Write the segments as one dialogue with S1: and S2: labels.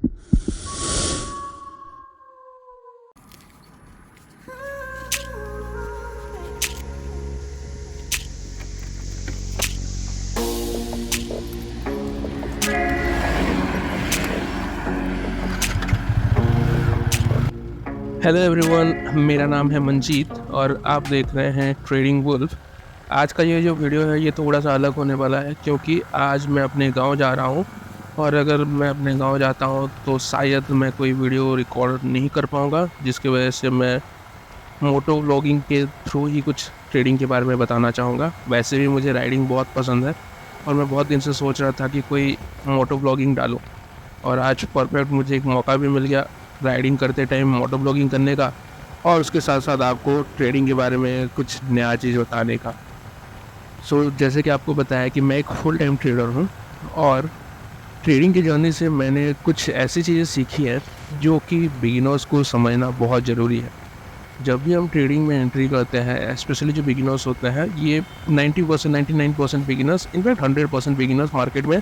S1: Hello everyone, मेरा नाम है मंजीत और आप देख रहे हैं ट्रेडिंग वुल्फ। आज का ये जो वीडियो है ये थोड़ा सा अलग होने वाला है क्योंकि आज मैं अपने गांव जा रहा हूं और अगर मैं अपने गांव जाता हूं तो शायद मैं कोई वीडियो रिकॉर्ड नहीं कर पाऊंगा, जिसकी वजह से मैं मोटो व्लॉगिंग के थ्रू ही कुछ ट्रेडिंग के बारे में बताना चाहूँगा। वैसे भी मुझे राइडिंग बहुत पसंद है और मैं बहुत दिन से सोच रहा था कि कोई मोटो व्लॉगिंग डालूँ और आज परफेक्ट मुझे एक मौका भी मिल गया राइडिंग करते टाइम मोटो ब्लॉगिंग करने का और उसके साथ साथ आपको ट्रेडिंग के बारे में कुछ नया चीज़ बताने का। जैसे कि आपको बताया कि मैं एक फुल टाइम ट्रेडर हूँ और ट्रेडिंग की जर्नी से मैंने कुछ ऐसी चीज़ें सीखी हैं जो कि बिगिनर्स को समझना बहुत ज़रूरी है। जब भी हम ट्रेडिंग में एंट्री करते हैं, स्पेशली जो बिगिनर्स होते हैं, ये 90% 99% बिगिनर्स, इनफैक्ट 100% बिगिनर्स मार्केट में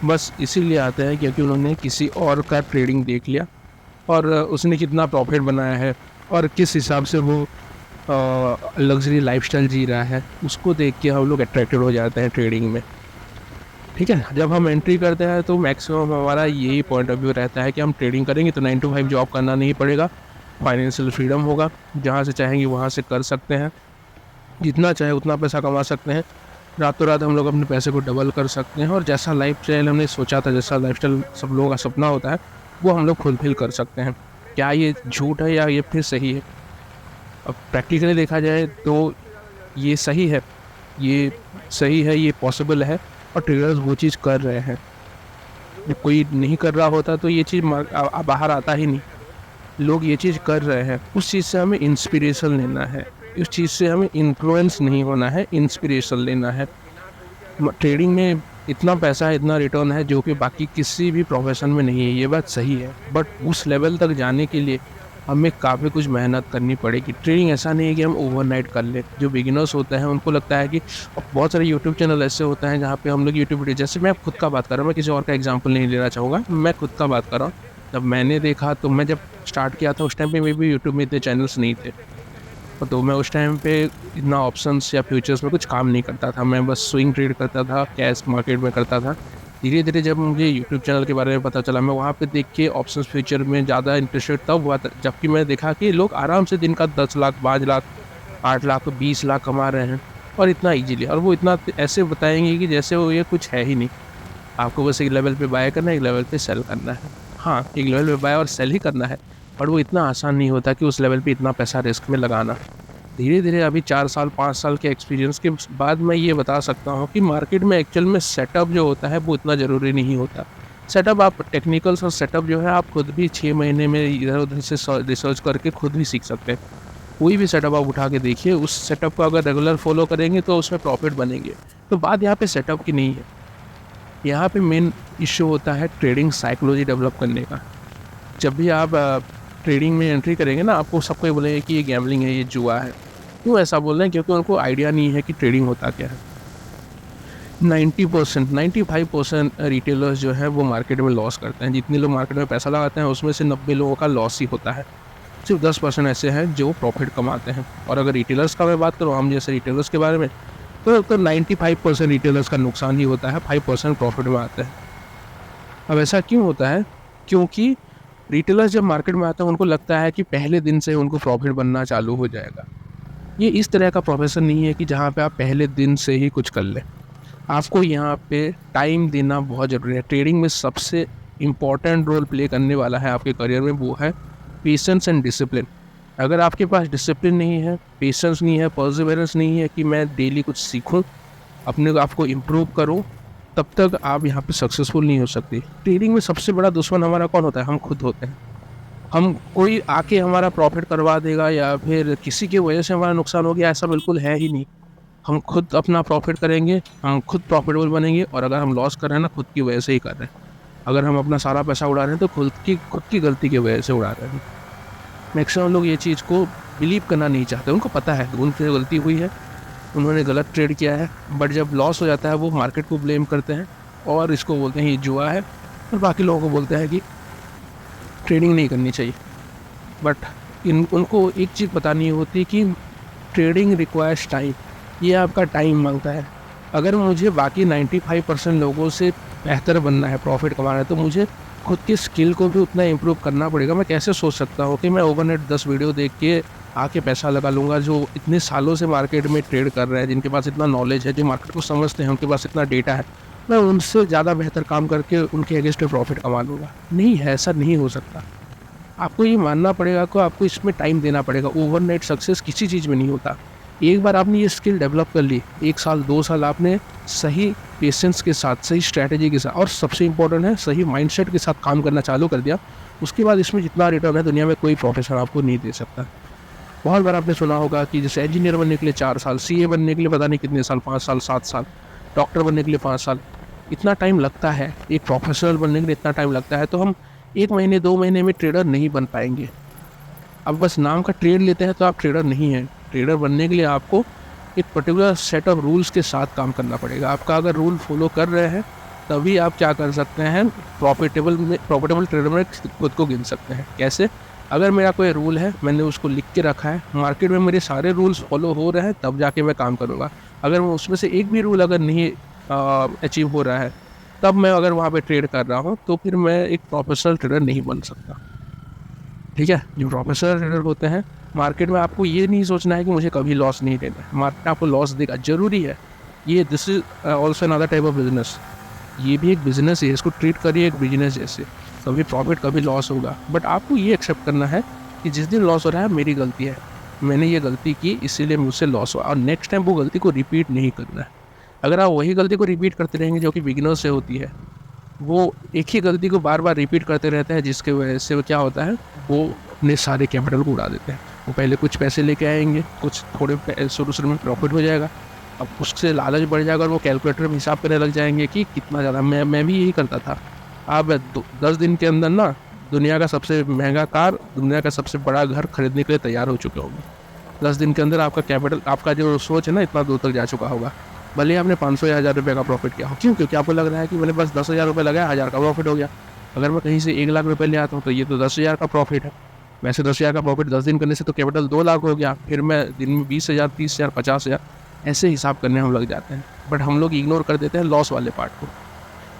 S1: बस इसीलिए आते हैं क्योंकि उन्होंने किसी और का ट्रेडिंग देख लिया और उसने कितना प्रॉफिट बनाया है और किस हिसाब से वो लग्जरी लाइफस्टाइल जी रहा है, उसको देख के हम लोग अट्रैक्टेड हो जाते हैं ट्रेडिंग में। ठीक है, जब हम एंट्री करते हैं तो मैक्सिमम हमारा यही पॉइंट ऑफ व्यू रहता है कि हम ट्रेडिंग करेंगे तो 9 to 5 जॉब करना नहीं पड़ेगा, फाइनेंशियल फ्रीडम होगा, जहाँ से चाहेंगे वहाँ से कर सकते हैं, जितना चाहे उतना पैसा कमा सकते हैं, रातों रात हम लोग अपने पैसे को डबल कर सकते हैं और जैसा लाइफस्टाइल हमने सोचा था, जैसा लाइफस्टाइल सब लोगों का सपना होता है, वो हम लोग फुलफिल कर सकते हैं। क्या ये झूठ है या ये फिर सही है? अब प्रैक्टिकली देखा जाए तो ये सही है, ये पॉसिबल है और ट्रेडर्स वो चीज़ कर रहे हैं। जब कोई नहीं कर रहा होता तो ये चीज़ बाहर आता ही नहीं। लोग ये चीज़ कर रहे हैं, उस चीज़ से हमें इंस्पिरेशन लेना है, उस चीज़ से हमें इन्फ्लुएंस नहीं होना है, इंस्पिरेशन लेना है। ट्रेडिंग में इतना पैसा है, इतना रिटर्न है जो कि बाकी किसी भी प्रोफेशन में नहीं है, ये बात सही है। बट उस लेवल तक जाने के लिए हमें काफ़ी कुछ मेहनत करनी पड़ेगी। ट्रेडिंग ऐसा नहीं है कि हम ओवरनाइट कर लें। जो बिगिनर्स होते हैं उनको लगता है कि बहुत सारे यूट्यूब चैनल ऐसे होते हैं जहाँ पे हम लोग यूट्यूब वीडियो, जैसे मैं खुद का बात कर रहा हूँ, मैं किसी और का एग्जाम्पल नहीं लेना चाहूँगा, मैं खुद का बात कर रहा हूँ। जब मैंने देखा तो मैं जब स्टार्ट किया था उस टाइम पे मे भी यूट्यूब में इतने चैनल्स नहीं थे, तो मैं उस टाइम पे इतना ऑप्शंस या फ्यूचर्स में कुछ काम नहीं करता था। मैं बस स्विंग ट्रेड करता था, कैश मार्केट में करता था। धीरे धीरे जब मुझे यूट्यूब चैनल के बारे में पता चला, मैं वहाँ पे देख के ऑप्शंस फ्यूचर में ज़्यादा इंटरेस्टेड तब हुआ था जबकि मैं देखा कि लोग आराम से दिन का 10 लाख, 5 लाख, 8 लाख, 20 लाख कमा रहे हैं और इतना ईजिली, और वो इतना ऐसे बताएंगे कि जैसे वो ये कुछ है ही नहीं। आपको बस एक लेवल पे बाय करना है, एक लेवल पे सेल करना है। हाँ, एक लेवल पे बाय और सेल ही करना है, बट वो इतना आसान नहीं होता कि उस लेवल पे इतना पैसा रिस्क में लगाना। धीरे धीरे अभी 4 साल 5 साल के एक्सपीरियंस के बाद मैं ये बता सकता हूँ कि मार्केट में एक्चुअल में सेटअप जो होता है वो इतना ज़रूरी नहीं होता। सेटअप आप टेक्निकल्स और सेटअप जो है आप खुद भी 6 महीने में इधर उधर से रिसर्च करके खुद भी सीख सकते हैं। कोई भी सेटअप आप उठा के देखिए, उस सेटअप को अगर रेगुलर फॉलो करेंगे तो उसमें प्रॉफिट बनेंगे। तो बात यहाँ पे सेटअप की नहीं है, यहाँ पे मेन इश्यू होता है ट्रेडिंग साइकोलॉजी डेवलप करने का। जब भी आप ट्रेडिंग में एंट्री करेंगे ना, आपको सबको ये बोलेंगे कि ये गैम्बलिंग है, ये जुआ है। क्यों ऐसा बोल रहे हैं? क्योंकि उनको आइडिया नहीं है कि ट्रेडिंग होता क्या है। 90% 95% रिटेलर्स जो है वो मार्केट में लॉस करते हैं। जितने लोग मार्केट में पैसा लगाते हैं उसमें से 90 लोगों का लॉस ही होता है। सिर्फ 10% ऐसे हैं जो प्रॉफिट कमाते हैं। और अगर रिटेलर्स का मैं बात करूँ, हम जैसे रिटेलर्स के बारे में, तो 95% रिटेलर्स का नुकसान ही होता है, 5% प्रॉफिट में आते हैं। अब ऐसा क्यों होता है? क्योंकि रिटेलर्स जब मार्केट में आते हैं उनको लगता है कि पहले दिन से उनको प्रॉफिट बनना चालू हो जाएगा। ये इस तरह का प्रोफेशन नहीं है कि जहाँ पे आप पहले दिन से ही कुछ कर लें। आपको यहाँ पे टाइम देना बहुत ज़रूरी है। ट्रेडिंग में सबसे इम्पॉर्टेंट रोल प्ले करने वाला है आपके करियर में, वो है पेशेंस एंड डिसिप्लिन। अगर आपके पास डिसिप्लिन नहीं है, पेशेंस नहीं है, परसिवरेंस नहीं है कि मैं डेली कुछ सीखूं, अपने आप को इम्प्रूव करूं, तब तक आप यहाँ पे सक्सेसफुल नहीं हो सकते। ट्रेडिंग में सबसे बड़ा दुश्मन हमारा कौन होता है? हम खुद होते हैं। हम कोई आके हमारा प्रॉफिट करवा देगा या फिर किसी की वजह से हमारा नुकसान हो गया, ऐसा बिल्कुल है ही नहीं। हम खुद अपना प्रॉफिट करेंगे, हम खुद प्रॉफिटेबल बनेंगे, और अगर हम लॉस कर रहे हैं ना, खुद की वजह से ही कर रहे हैं। अगर हम अपना सारा पैसा उड़ा रहे हैं तो खुद की गलती की वजह से उड़ा रहे हैं। मैक्सिमम लोग ये चीज़ को बिलीव करना नहीं चाहते। उनको पता है उनसे गलती हुई है, उन्होंने गलत ट्रेड किया है, बट जब लॉस हो जाता है वो मार्केट को ब्लेम करते हैं और इसको बोलते हैं ये जुआ है, और बाकी लोगों को बोलते हैं कि ट्रेडिंग नहीं करनी चाहिए। बट उनको एक चीज़ पता नहीं होती कि ट्रेडिंग रिक्वायर्स टाइम, ये आपका टाइम मांगता है। अगर मुझे बाकी 95% लोगों से बेहतर बनना है, प्रॉफिट कमाना है, तो मुझे खुद की स्किल को भी उतना इम्प्रूव करना पड़ेगा। मैं कैसे सोच सकता हूँ कि मैं ओवरनाइट 10 वीडियो देख के आके पैसा लगा लूँगा, जो इतने सालों से मार्केट में ट्रेड कर रहे हैं, जिनके पास इतना नॉलेज है, जो मार्केट को समझते हैं, उनके पास इतना डेटा है, मैं उनसे ज़्यादा बेहतर काम करके उनके अगेंस्ट प्रॉफिट कमा लूँगा। नहीं है, ऐसा नहीं हो सकता। आपको ये मानना पड़ेगा कि आपको इसमें टाइम देना पड़ेगा। ओवरनाइट सक्सेस किसी चीज़ में नहीं होता। एक बार आपने ये स्किल डेवलप कर ली, 1 साल 2 साल आपने सही पेशेंस के साथ, सही स्ट्रैटेजी के साथ, और सबसे इम्पोर्टेंट है सही माइंडसेट के साथ काम करना चालू कर दिया, उसके बाद इसमें जितना रिटर्न है दुनिया में कोई प्रोफेसर आपको नहीं दे सकता। बहुत बार आपने सुना होगा कि जैसे इंजीनियर बनने के लिए 4 साल, सीए बनने के लिए पता नहीं कितने साल, 5 साल 7 साल, डॉक्टर बनने के लिए 5 साल, इतना टाइम लगता है। एक प्रोफेशनल बनने के लिए इतना टाइम लगता है, तो हम 1 महीने 2 महीने में ट्रेडर नहीं बन पाएंगे। अब बस नाम का ट्रेड लेते हैं तो आप ट्रेडर नहीं हैं। ट्रेडर बनने के लिए आपको एक पर्टिकुलर सेट ऑफ रूल्स के साथ काम करना पड़ेगा। आपका अगर रूल फॉलो कर रहे हैं तभी आप क्या कर सकते हैं, प्रॉफिटेबल ट्रेडर में खुद को गिन सकते हैं। कैसे? अगर मेरा कोई रूल है, मैंने उसको लिख के रखा है, मार्केट में मेरे सारे रूल्स फॉलो हो रहे हैं, तब जाके मैं काम करूँगा। अगर मैं उसमें से एक भी रूल अगर नहीं अचीव हो रहा है, तब मैं अगर वहाँ पे ट्रेड कर रहा हूँ, तो फिर मैं एक प्रोफेशनल ट्रेडर नहीं बन सकता। ठीक है? जो प्रोफेशनल ट्रेडर होते हैं, मार्केट में आपको ये नहीं सोचना है कि मुझे कभी लॉस नहीं देना है। मार्केट आपको लॉस देगा, ज़रूरी है। ये this is also another type of business. ये भी एक बिजनेस है, इसको ट्रीट करिए एक बिजनेस जैसे। कभी प्रॉफिट कभी लॉस होगा, बट आपको ये एक्सेप्ट करना है कि जिस दिन लॉस हो रहा है मेरी गलती है, मैंने ये गलती की इसीलिए मुझसे लॉस हुआ, और नेक्स्ट टाइम वो गलती को रिपीट नहीं करना है। अगर आप वही गलती को रिपीट करते रहेंगे जो कि बिगिनर से होती है, वो एक ही गलती को बार बार रिपीट करते रहते हैं, जिसके वजह से वो क्या होता है, वो अपने सारे कैपिटल को उड़ा देते हैं। वो पहले कुछ पैसे लेके आएंगे, कुछ थोड़े शुरू में प्रॉफिट हो जाएगा, अब उससे लालच बढ़ जाएगा और वो कैलकुलेटर में हिसाब करने लग जाएंगे कि कितना ज़्यादा। मैं भी यही करता था। आप 10 दिन के अंदर ना दुनिया का सबसे महंगा कार, दुनिया का सबसे बड़ा घर खरीदने के लिए तैयार हो चुके होंगे। 10 दिन के अंदर आपका कैपिटल, आपका जो सोच है ना, इतना दूर तक जा चुका होगा। भले ही आपने 500 या 1000 रुपये का प्रॉफिट किया हो, क्यों? क्योंकि आपको लग रहा है कि मैंने बस 10,000 रुपये लगाया, 1000 का प्रॉफिट हो गया। अगर मैं कहीं से 1 लाख रुपये ले आता हूँ तो ये तो 10,000 का प्रॉफिट है। वैसे 10,000 का प्रॉफिट 10 दिन करने से तो कैपिटल 2 लाख हो गया। फिर मैं दिन में 20,000, 30,000, 50,000 ऐसे हिसाब करने हम लग जाते हैं। बट हम लोग इग्नोर कर देते हैं लॉस वाले पार्ट को।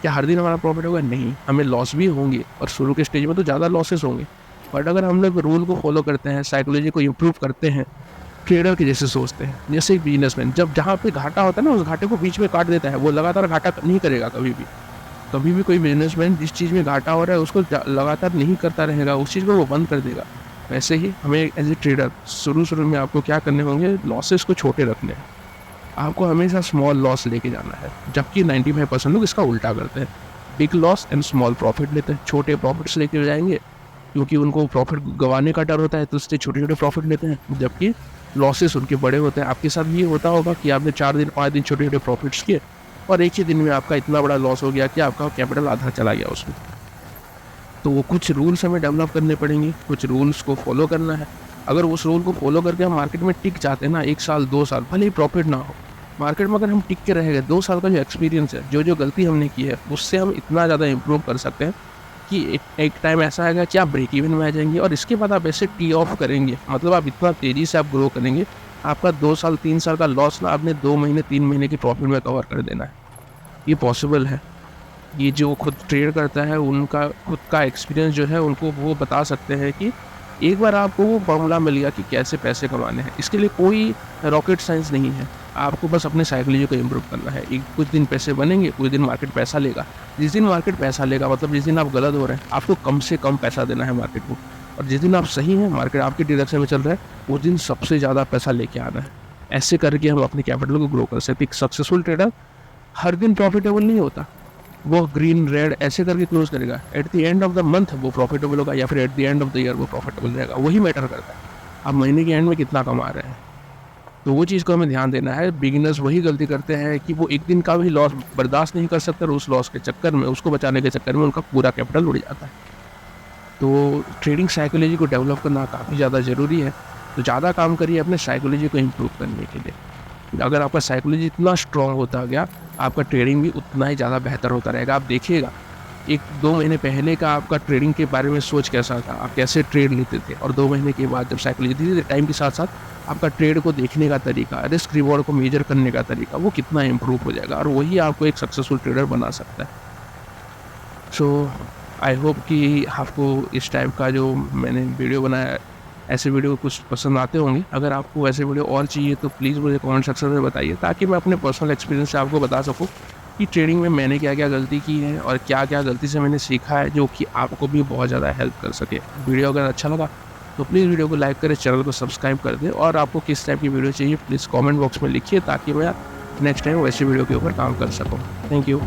S1: क्या हर दिन हमारा प्रॉफिट होगा? नहीं, हमें लॉस भी होंगे, और शुरू के स्टेज में तो ज़्यादा लॉसेस होंगे। बट अगर हम लोग रूल को फॉलो करते हैं, साइकोलॉजी को इम्प्रूव करते हैं, ट्रेडर के जैसे सोचते हैं, जैसे एक बिजनेसमैन जब जहाँ पे घाटा होता है ना, उस घाटे को बीच में काट देता है। वो लगातार घाटा नहीं करेगा कभी भी। कभी भी कोई बिजनेसमैन जिस चीज़ में घाटा हो रहा है उसको लगातार नहीं करता रहेगा, उस चीज़ को वो बंद कर देगा। वैसे ही हमें एज ए ट्रेडर शुरू में आपको क्या करने होंगे, लॉसेस को छोटे रखने हैं। आपको हमेशा स्मॉल लॉस लेके जाना है, जबकि 95% लोग इसका उल्टा करते हैं। Big loss and small profit लेते हैं, छोटे प्रॉफिट्स लेके जाएंगे क्योंकि उनको प्रॉफिट गंवाने का डर होता है, तो इससे छोटे छोटे प्रॉफिट लेते हैं, जबकि लॉसेस उनके बड़े होते हैं। आपके साथ भी ये होता होगा कि आपने 4 दिन 5 दिन छोटे छोटे प्रॉफिट्स किए और एक ही दिन में आपका इतना बड़ा लॉस हो गया कि आपका कैपिटल आधा चला गया उसमें। तो वो कुछ रूल्स हमें डेवलप करने पड़ेंगे, कुछ रूल्स को फॉलो करना है। अगर उस रूल को फॉलो करके हम मार्केट में टिक जाते हैं ना, 1 साल 2 साल, भले ही प्रॉफिट ना हो, मार्केट में अगर हम टिक के रहेंगे, 2 साल का जो एक्सपीरियंस है, जो गलती हमने की है, उससे हम इतना ज़्यादा इम्प्रूव कर सकते हैं कि एक टाइम ऐसा आएगा कि आप ब्रेक इवन में आ जाएंगे, और इसके बाद आप ऐसे टी ऑफ करेंगे, मतलब आप इतना तेज़ी से आप ग्रो करेंगे, आपका 2 साल 3 साल का लॉस ना आपने 2 महीने 3 महीने की प्रॉफिट में कवर कर देना है। ये पॉसिबल है। ये जो खुद ट्रेड करता है, उनका खुद का एक्सपीरियंस जो है, उनको वो बता सकते हैं कि एक बार आपको वो फॉर्मूला मिल गया कि कैसे पैसे कमाने हैं। इसके लिए कोई रॉकेट साइंस नहीं है, आपको बस अपने साइकोलॉजी को इम्प्रूव करना है। कुछ दिन पैसे बनेंगे, कुछ दिन मार्केट पैसा लेगा। जिस दिन मार्केट पैसा लेगा, मतलब जिस दिन आप गलत हो रहे हैं, आपको कम से कम पैसा देना है मार्केट को, और जिस दिन आप सही हैं, मार्केट आपके डायरेक्शन में चल रहा है, उस दिन सबसे ज़्यादा पैसा लेके आना है। ऐसे करके हम अपने कैपिटल को ग्रो कर सकते हैं। एक सक्सेसफुल ट्रेडर हर दिन प्रॉफिटेबल नहीं होता, वो ग्रीन रेड ऐसे करके क्लोज करेगा। At the end of the month वो प्रॉफिटेबल होगा, या फिर at the end of the year वो प्रॉफिटेबल रहेगा। वही मैटर करता है, आप महीने के एंड में कितना कमा रहे हैं। तो वो चीज़ को हमें ध्यान देना है। बिगिनर्स वही गलती करते हैं कि वो एक दिन का भी लॉस बर्दाश्त नहीं कर सकते, और उस लॉस के चक्कर में, उसको बचाने के चक्कर में उनका पूरा कैपिटल उड़ जाता है। तो ट्रेडिंग साइकोलॉजी को डेवलप करना काफ़ी ज़्यादा ज़रूरी है। तो ज़्यादा काम करिए अपने साइकोलॉजी को इम्प्रूव करने के लिए। अगर आपका साइकोलॉजी इतना स्ट्रॉन्ग होता गया, आपका ट्रेडिंग भी उतना ही ज़्यादा बेहतर होता रहेगा। आप देखिएगा 1-2 महीने पहले का आपका ट्रेडिंग के बारे में सोच कैसा था, आप कैसे ट्रेड लेते थे, और 2 महीने के बाद जब साइकोलॉजी धीरे-धीरे टाइम के साथ-साथ आपका ट्रेड को देखने का तरीका, रिस्क रिवॉर्ड को मेजर करने का तरीका, वो कितना इम्प्रूव हो जाएगा, और वही आपको एक सक्सेसफुल ट्रेडर बना सकता है। सो आई होप कि आपको इस टाइप का जो मैंने वीडियो बनाया, ऐसे वीडियो कुछ पसंद आते होंगे। अगर आपको ऐसे वीडियो और चाहिए तो प्लीज़ मुझे कमेंट सेक्शन में बताइए, ताकि मैं अपने पर्सनल एक्सपीरियंस से आपको बता सकूँ कि ट्रेडिंग में मैंने क्या-क्या गलती की है और क्या-क्या गलती से मैंने सीखा है, जो कि आपको भी बहुत ज़्यादा हेल्प कर सके। वीडियो अगर अच्छा लगा तो प्लीज़ वीडियो को लाइक करें, चैनल को सब्सक्राइब कर दें, और आपको किस टाइप की वीडियो चाहिए प्लीज़ कमेंट बॉक्स में लिखिए, ताकि मैं नेक्स्ट टाइम वैसे वीडियो के ऊपर काम कर सकूँ। Thank you.